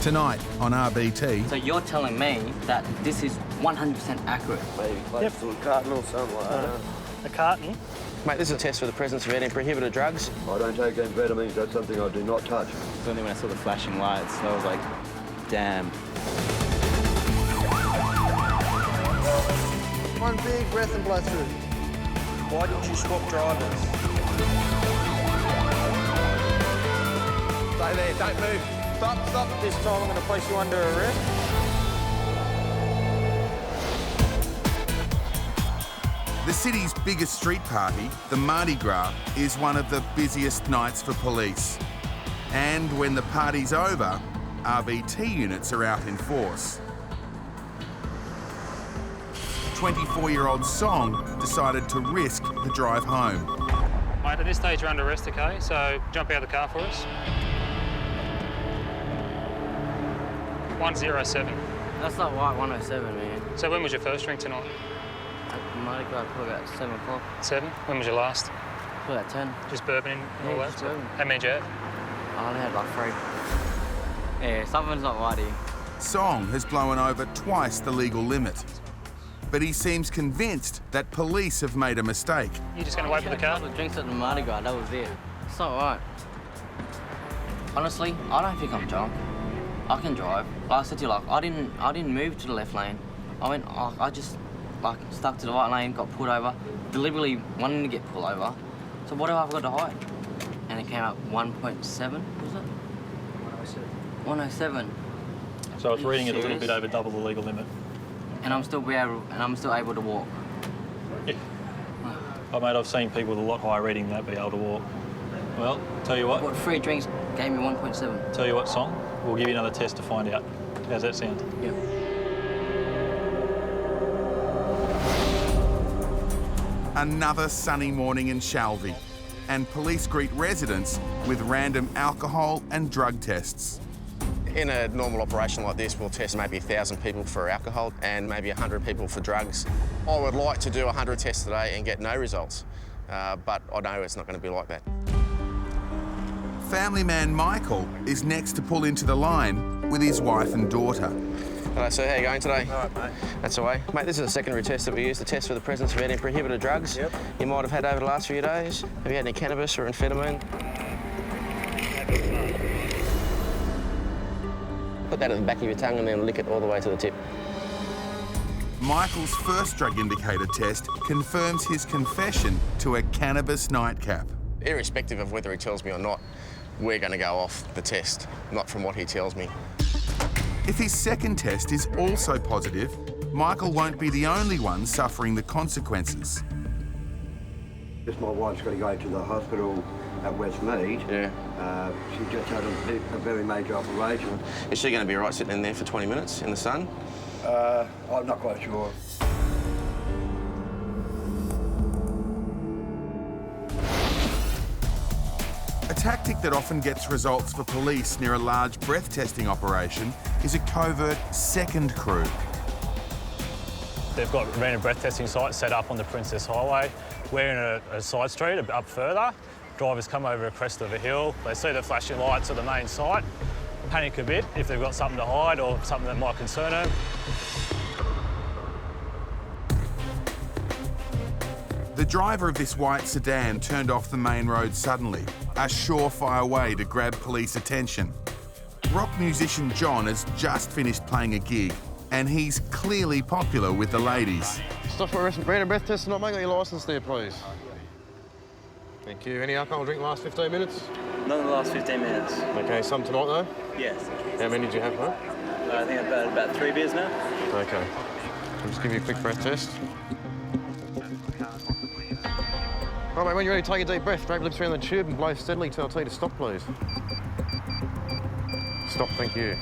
Tonight on RBT. So you're telling me that this is 100% accurate? Maybe close to a carton or something like that. A carton? Mate, this is a test for the presence of any prohibited drugs. I don't take amphetamines, that's something I do not touch. It's only when I saw the flashing lights, I was like, damn. One big breath and blow through. Why didn't you swap drivers? Stay there, don't move. Stop. This time I'm going to place you under arrest. The city's biggest street party, the Mardigras, is one of the busiest nights for police. And when the party's over, RBT units are out in force. 24-year-old Song decided to risk the drive home. Mate, at this stage you're under arrest, okay? So jump out of the car for us. 107. That's not right, 107, man. So when was your first drink tonight? Mardigras probably about 7 o'clock. 7? When was your last? Probably about 10. Just bourbon and all that? Just bourbon. How many did you have? I only had like 3. Yeah, something's not right here. Song has blown over twice the legal limit. But he seems convinced that police have made a mistake. You just going to wait for the car? I had drinks at the Mardigras, that was it. It's not right. Honestly, I don't think I'm drunk. I can drive. Like I said to you, like, I didn't move to the left lane. I just like stuck to the right lane, got pulled over, deliberately wanting to get pulled over. So what have I got to hide? And it came up 1.7, was it? 107. 107. So it's reading it a little bit over double the legal limit. And I'm still able to walk. Yeah. Oh, mate, I've seen people with a lot higher reading than that be able to walk. Well, tell you what. What 3 drinks gave me 1.7. Tell you what, Song, we'll give you another test to find out. How's that sound? Yep. Another sunny morning in Shalvey, and police greet residents with random alcohol and drug tests. In a normal operation like this, we'll test maybe 1,000 people for alcohol and maybe 100 people for drugs. I would like to do 100 tests today and get no results, but I know it's not going to be like that. Family man Michael is next to pull into the line with his wife and daughter. Hello, sir. How are you going today? All right, mate. That's the way. Mate, this is a secondary test that we use to test for the presence of any prohibited drugs you might have had over the last few days. Have you had any cannabis or amphetamine? Put that at the back of your tongue and then lick it all the way to the tip. Michael's first drug indicator test confirms his confession to a cannabis nightcap. Irrespective of whether he tells me or not, we're going to go off the test, not from what he tells me. If his second test is also positive, Michael won't be the only one suffering the consequences. Just my wife's got to go to the hospital at Westmead. Yeah. She just had a very major operation. Is she going to be all right sitting in there for 20 minutes in the sun? I'm not quite sure. A tactic that often gets results for police near a large breath testing operation is a covert second crew. They've got random breath testing sites set up on the Princess Highway. We're in a side street up further. Drivers come over a crest of a hill. They see the flashing lights of the main site, panic a bit if they've got something to hide or something that might concern them. The driver of this white sedan turned off the main road suddenly, a surefire way to grab police attention. Rock musician John has just finished playing a gig, and he's clearly popular with the ladies. Stop for a random breath test and not make your licence there, please. Thank you. Any alcohol drink in the last 15 minutes? Not in the last 15 minutes. Okay, some tonight though? Yes. How many did you have, huh? I think about 3 beers now. Okay. I'll just give you a quick breath test. Right, mate, when you're ready, take a deep breath, drape your lips around the tube and blow steadily till I tell you to stop, please. Stop, thank you.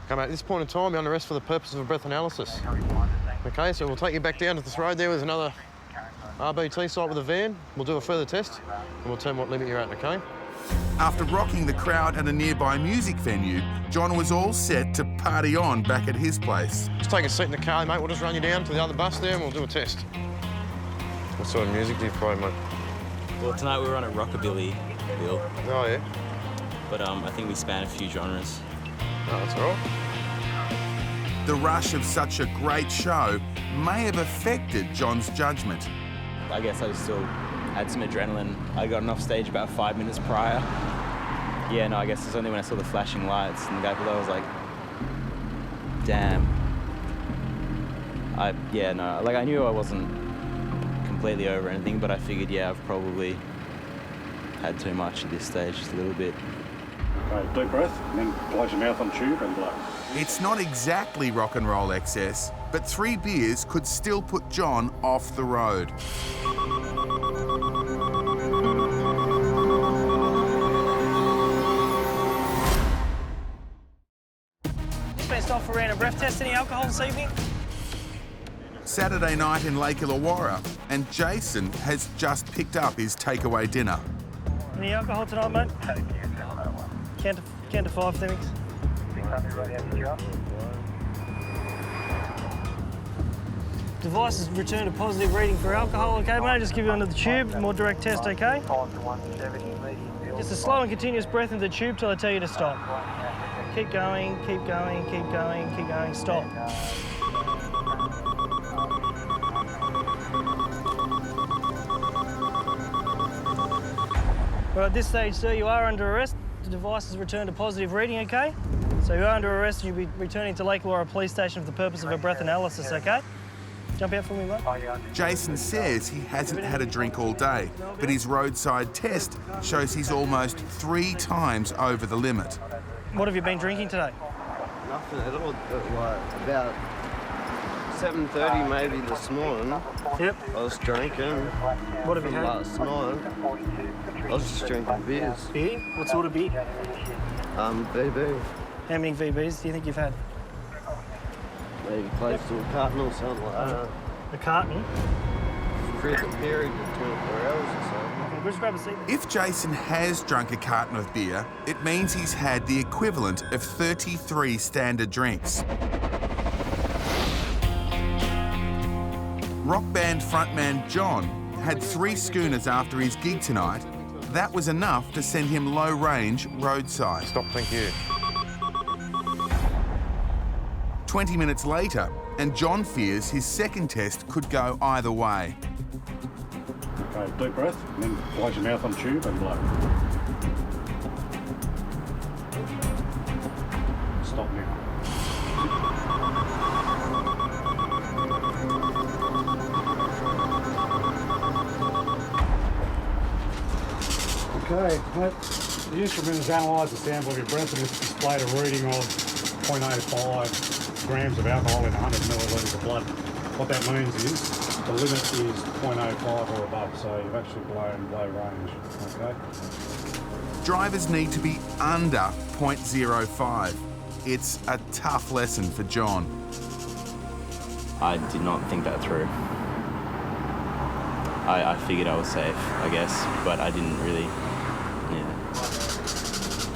Okay, mate, at this point in time, you're under arrest for the purpose of a breath analysis. Okay, so we'll take you back down to this road there. There's another RBT site with a van. We'll do a further test, and we'll tell them what limit you're at, okay? After rocking the crowd at a nearby music venue, John was all set to party on back at his place. Just take a seat in the car, mate. We'll just run you down to the other bus there and we'll do a test. What sort of music do you play, mate? Well, tonight we were on a Rockabilly bill, Oh, yeah? but I think we span a few genres. Oh, that's all right. The rush of such a great show may have affected John's judgment. I guess I just still had some adrenaline. I got off stage about 5 minutes prior. Yeah, no, I guess it's only when I saw the flashing lights and the guy below was like, damn. I knew I wasn't completely over anything, but I figured, yeah, I've probably had too much at this stage, just a little bit. Okay, deep breath, and then close your mouth on tube and blow. It's not exactly rock and roll excess, but 3 beers could still put John off the road. Just been stopped for random breath test. Any alcohol this evening? Saturday night in Lake Illawarra, and Jason has just picked up his takeaway dinner. Any alcohol tonight, mate? Count to 5, thanks. Device has returned a positive reading for alcohol, okay, mate? Just give you under the tube, more direct test, okay? Just a slow and continuous breath into the tube till I tell you to stop. Keep going, keep going, keep going, keep going, stop. Well, at this stage, sir, you are under arrest. The device has returned a positive reading, okay? So you are under arrest and you'll be returning to Lake Illawarra Police Station for the purpose of a breath analysis, okay? Jump out for me, mate. Jason says he hasn't had a drink all day, but his roadside test shows he's almost 3 times over the limit. What have you been drinking today? Nothing at all. About 7:30 maybe this morning. Yep. I was drinking. What have you had? Last night. I was just drinking beers. Beer? What sort of beer? VB. How many VBs do you think you've had? Maybe close to a carton or something like that. A carton? For the period of 24 hours or so. Okay, just grab a seat. If Jason has drunk a carton of beer, it means he's had the equivalent of 33 standard drinks. Rock band frontman John had 3 schooners after his gig tonight. That was enough to send him low range roadside. Stop, thank you. 20 minutes later, and John fears his second test could go either way. Okay, deep breath, and then close your mouth on tube and blow. Stop now. Okay, the instrument has analysed the sample of your breath and it's displayed a reading of 0.85 grams of alcohol in 100 millilitres of blood. What that means is the limit is 0.05 or above, so you've actually blown low range, okay? Drivers need to be under 0.05. It's a tough lesson for John. I did not think that through. I figured I was safe, I guess, but I didn't really,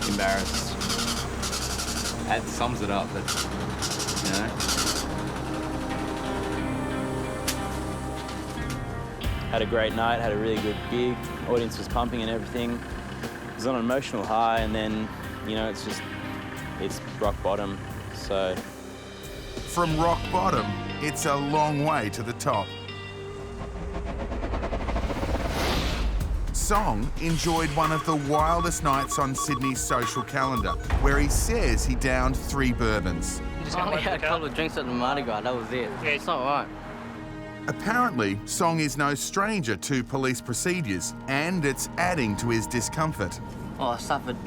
embarrassed. That sums it up, but, Had a great night, had a really good gig, audience was pumping and everything. It was on an emotional high, and then, it's rock bottom, so. From rock bottom, it's a long way to the top. Song enjoyed one of the wildest nights on Sydney's social calendar, where he says he downed 3 bourbons. I only had a couple of drinks at the Mardigras, that was it. Yeah, it's not right. Apparently, Song is no stranger to police procedures, and it's adding to his discomfort. Oh, I suffered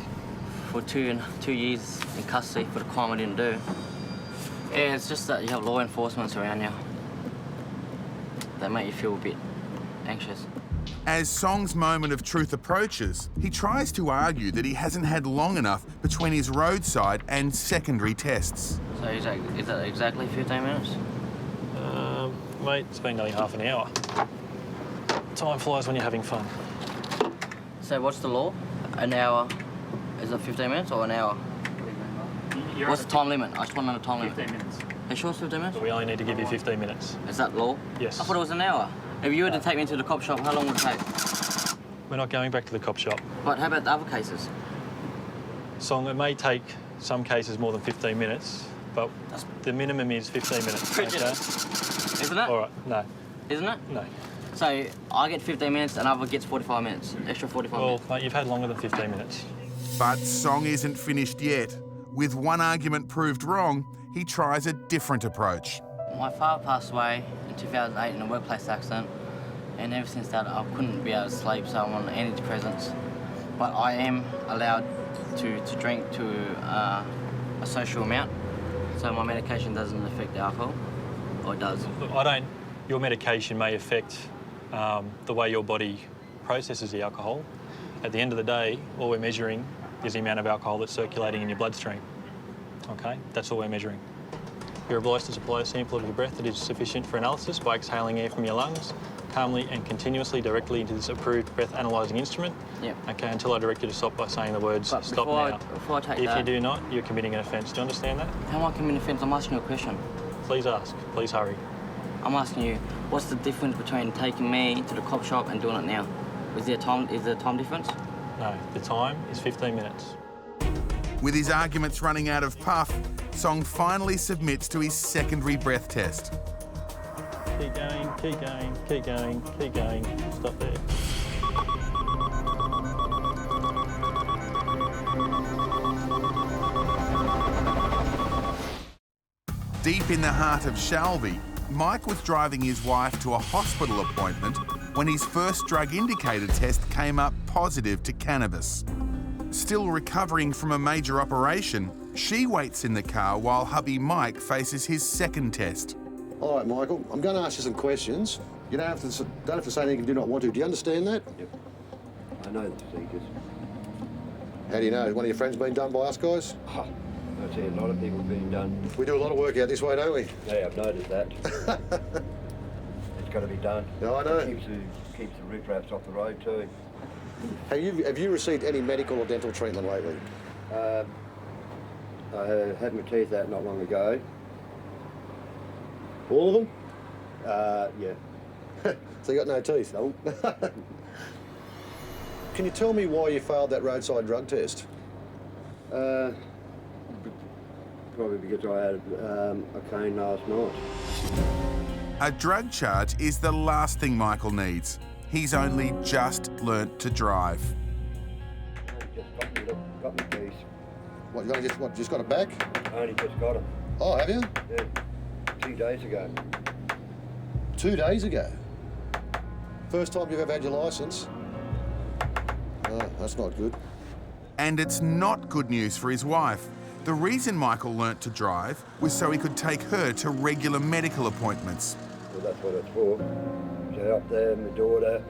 for 2 years in custody for the crime I didn't do. Yeah, it's just that you have law enforcement around you. They make you feel a bit anxious. As Song's moment of truth approaches, he tries to argue that he hasn't had long enough between his roadside and secondary tests. So is that exactly 15 minutes? Mate, it's been nearly half an hour. Time flies when you're having fun. So what's the law? An hour, is it 15 minutes or an hour? What's the time limit? I just want to know the time limit. 15 minutes. Are you sure it's 15 minutes? We only need to give you 15 minutes. Is that law? Yes. I thought it was an hour. If you were to take me to the cop shop, how long would it take? We're not going back to the cop shop. But how about the other cases? Song, it may take some cases more than 15 minutes, but the minimum is 15 minutes. Okay? Isn't it? All right, no. Isn't it? No. So I get 15 minutes, another gets 45 minutes, extra 45 minutes. Well, mate, you've had longer than 15 minutes. But Song isn't finished yet. With one argument proved wrong, he tries a different approach. My father passed away in 2008 in a workplace accident, and ever since that I couldn't be able to sleep, so I'm on antidepressants. But I am allowed to drink to a social amount, so my medication doesn't affect the alcohol, or it does. Look, your medication may affect the way your body processes the alcohol. At the end of the day, all we're measuring is the amount of alcohol that's circulating in your bloodstream. Okay, that's all we're measuring. You're obliged to supply a sample of your breath that is sufficient for analysis by exhaling air from your lungs, calmly and continuously directly into this approved breath analysing instrument. Yep. Okay, until I direct you to stop by saying the words, but stop now. Before I take if you do not, you're committing an offence. Do you understand that? How am I committing an offence? I'm asking you a question. Please ask. Please hurry. I'm asking you, what's the difference between taking me to the cop shop and doing it now? Is there a time difference? No, the time is 15 minutes. With his arguments running out of puff, Song finally submits to his secondary breath test. Keep going, keep going, keep going, keep going. Stop there. Deep in the heart of Shelby, Mike was driving his wife to a hospital appointment when his first drug indicator test came up positive to cannabis. Still recovering from a major operation, she waits in the car while hubby Mike faces his second test. All right, Michael, I'm going to ask you some questions. You don't have to say anything you do not want to. Do you understand that? Yep. I know the procedures. How do you know? Has one of your friends been done by us guys? Oh, I see a lot of people being done. We do a lot of work out this way, don't we? Yeah, I've noticed that. It's got to be done. Yeah, I know. Keeps the riffraffs off the road too. Have you received any medical or dental treatment lately? I had my teeth out not long ago. All of them? Yeah. So you got no teeth? No. Can you tell me why you failed that roadside drug test? Probably because I had a cane last night. A drug charge is the last thing Michael needs. He's only just learnt to drive. Just got my keys. What, you just got it back? I only just got them. Oh, have you? Yeah. 2 days ago. 2 days ago? First time you've ever had your licence? Oh, that's not good. And it's not good news for his wife. The reason Michael learnt to drive was so he could take her to regular medical appointments. Well, that's what it's for. So up there, my daughter,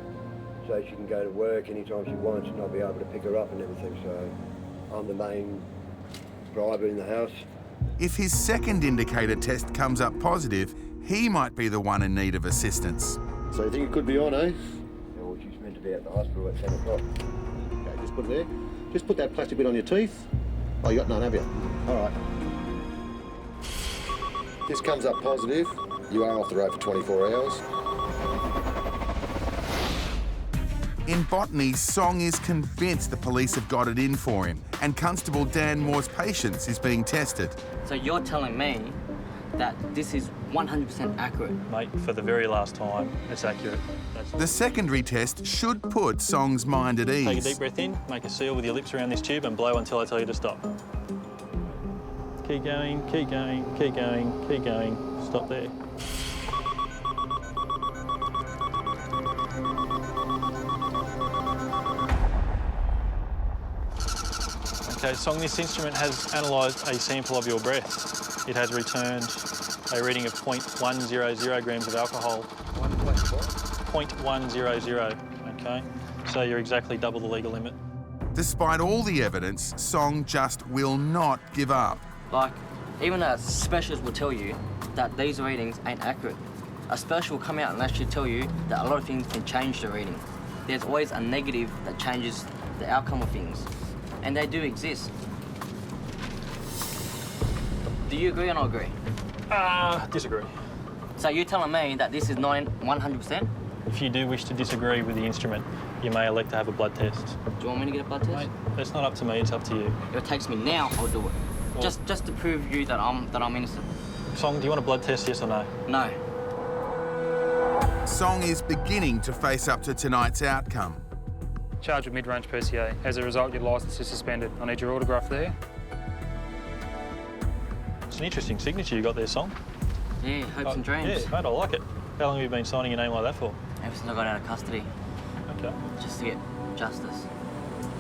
so she can go to work anytime she wants and I'll be able to pick her up and everything. So I'm the main driver in the house. If his second indicator test comes up positive, he might be the one in need of assistance. So you think it could be on, eh? Yeah, well, she's meant to be at the hospital at 10 o'clock. Okay, just put it there. Just put that plastic bit on your teeth. Oh, you got none, have you? All right. This comes up positive. You are off the road for 24 hours. In Botany, Song is convinced the police have got it in for him, and Constable Dan Moore's patience is being tested. So you're telling me that this is 100% accurate? Mate, for the very last time, it's accurate. The secondary test should put Song's mind at ease. Take a deep breath in, make a seal with your lips around this tube and blow until I tell you to stop. Keep going, keep going, keep going, keep going. Stop there. Okay, Song, this instrument has analysed a sample of your breath. It has returned a reading of 0.100 grams of alcohol. 0.100, okay? So you're exactly double the legal limit. Despite all the evidence, Song just will not give up. Like, even a specialist will tell you that these readings ain't accurate. A specialist will come out and actually tell you that a lot of things can change the reading. There's always a negative that changes the outcome of things. And they do exist. Do you agree or not agree? Disagree. So you're telling me that this is 100%? If you do wish to disagree with the instrument, you may elect to have a blood test. Do you want me to get a blood test? Mate, it's not up to me, it's up to you. If it takes me now, I'll do it. Well, just to prove you that I'm innocent. Song, do you want a blood test, yes or no? No. Song is beginning to face up to tonight's outcome. Charged with mid-range PCA. As a result, your licence is suspended. I need your autograph there. It's an interesting signature you got there, Song. Yeah, hopes and dreams. Yeah, mate, I like it. How long have you been signing your name like that for? Ever since I got out of custody. Okay. Just to get justice.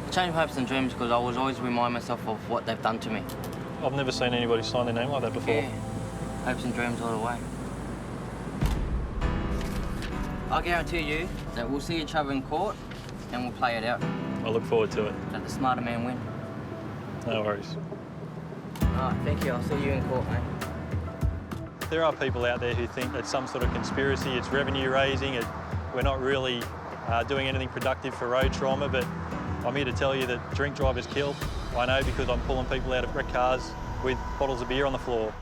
I changed hopes and dreams because I was always remind myself of what they've done to me. I've never seen anybody sign their name like that before. Yeah. Hopes and dreams all the way. I guarantee you that we'll see each other in court and we'll play it out. I look forward to it. Let the smarter man win. No worries. All right, thank you. I'll see you in court, mate. There are people out there who think it's some sort of conspiracy, it's revenue raising, we're not really doing anything productive for road trauma, but I'm here to tell you that drink drivers kill. I know because I'm pulling people out of wrecked cars with bottles of beer on the floor.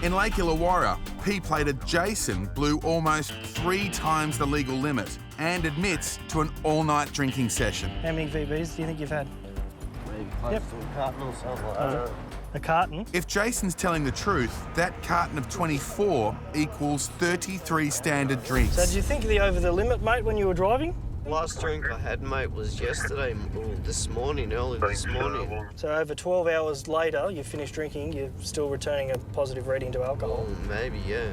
In Lake Illawarra, P-plater Jason blew almost 3 times the legal limit and admits to an all-night drinking session. How many VBs do you think you've had? Maybe close to a carton or something like that. A carton? If Jason's telling the truth, that carton of 24 equals 33 standard drinks. So do you think the over the limit, mate, when you were driving? Last drink I had, mate, was yesterday, or this morning, early this morning. So over 12 hours later, you finished drinking, you're still returning a positive reading to alcohol? Oh, maybe, yeah.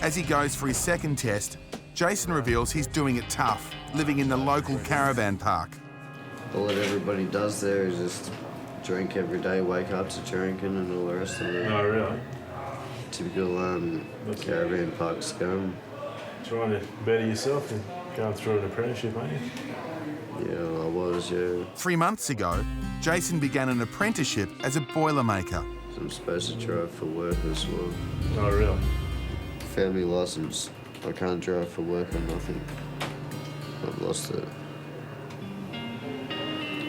As he goes for his second test, Jason reveals he's doing it tough, living in the local caravan park. All that everybody does there is just drink every day, wake up to drinking and all the rest of it. Oh, really? Typical caravan park scum. Trying to better yourself and going through an apprenticeship, ain't you? Yeah, I was, yeah. 3 months ago, Jason began an apprenticeship as a boilermaker. So I'm supposed to drive for work as well. Oh, really? Family licence. I can't drive for work or nothing. I've lost it.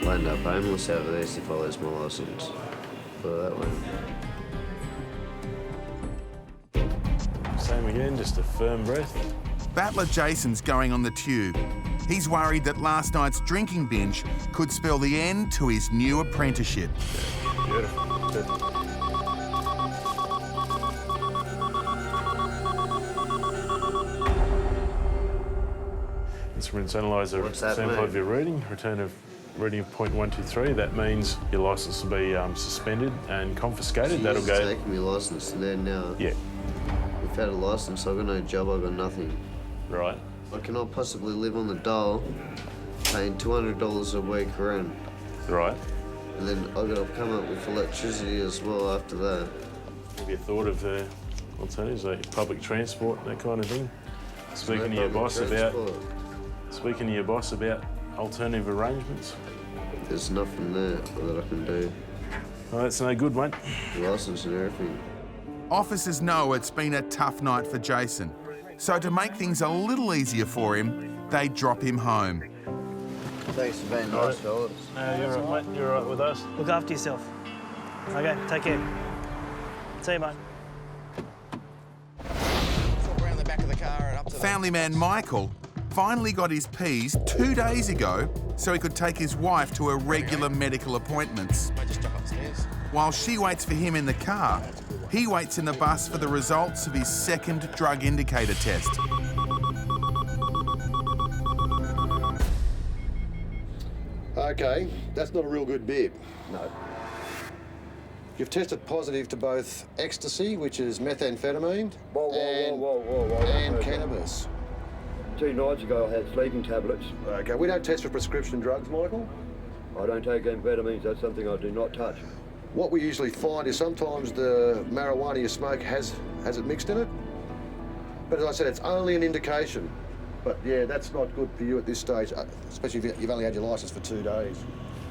I'll end up homeless over there if I lose my licence. Put it that way. Same again, just a firm breath. Battler Jason's going on the tube. He's worried that last night's drinking binge could spell the end to his new apprenticeship. Beautiful. Instruments analyzer sample of your reading, return of reading of .123. That means your licence will be suspended and confiscated. So that'll go. Taking my licence there now. Yeah. Without a licence, I've got no job. I've got nothing. Right. I cannot possibly live on the dole, paying $200 a week rent. Right. And then I've got to come up with electricity as well after that. Have you thought of alternatives like public transport and that kind of thing? Speaking to your boss about alternative arrangements? There's nothing there that I can do. Well, that's no good, mate. Licence and everything. Officers know it's been a tough night for Jason, so to make things a little easier for him, they drop him home. Thanks for being nice, fellas. No, you're right, mate. You're right with us. Look after yourself. Okay, take care. See you, mate. Around the back of the car and up to Family man Michael finally got his Ps 2 days ago so he could take his wife to her regular medical appointments. I just jump upstairs. While she waits for him in the car, he waits in the bus for the results of his second drug indicator test. Okay, that's not a real good bib. No. You've tested positive to both ecstasy, which is methamphetamine, and cannabis. 2 nights ago I had sleeping tablets. Okay, we don't test for prescription drugs, Michael. I don't take amphetamines, that's something I do not touch. What we usually find is sometimes the marijuana you smoke has it mixed in it. But as I said, it's only an indication. But yeah, that's not good for you at this stage, especially if you've only had your licence for 2 days.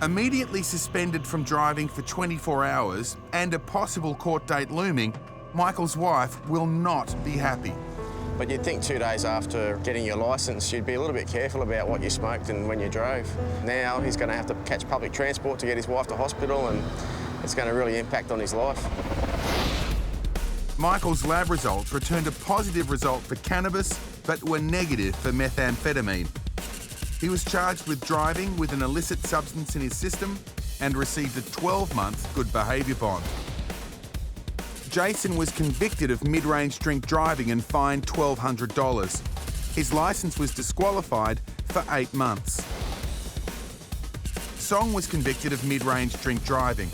Immediately suspended from driving for 24 hours and a possible court date looming, Michael's wife will not be happy. But you'd think 2 days after getting your licence, you'd be a little bit careful about what you smoked and when you drove. Now he's going to have to catch public transport to get his wife to hospital, and it's going to really impact on his life. Michael's lab results returned a positive result for cannabis, but were negative for methamphetamine. He was charged with driving with an illicit substance in his system and received a 12-month good behaviour bond. Jason was convicted of mid-range drink driving and fined $1,200. His licence was disqualified for 8 months. Song was convicted of mid-range drink driving.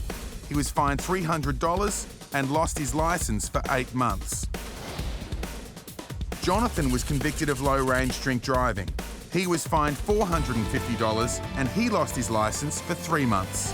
He was fined $300 and lost his licence for 8 months. Jonathan was convicted of low-range drink driving. He was fined $450 and he lost his licence for 3 months.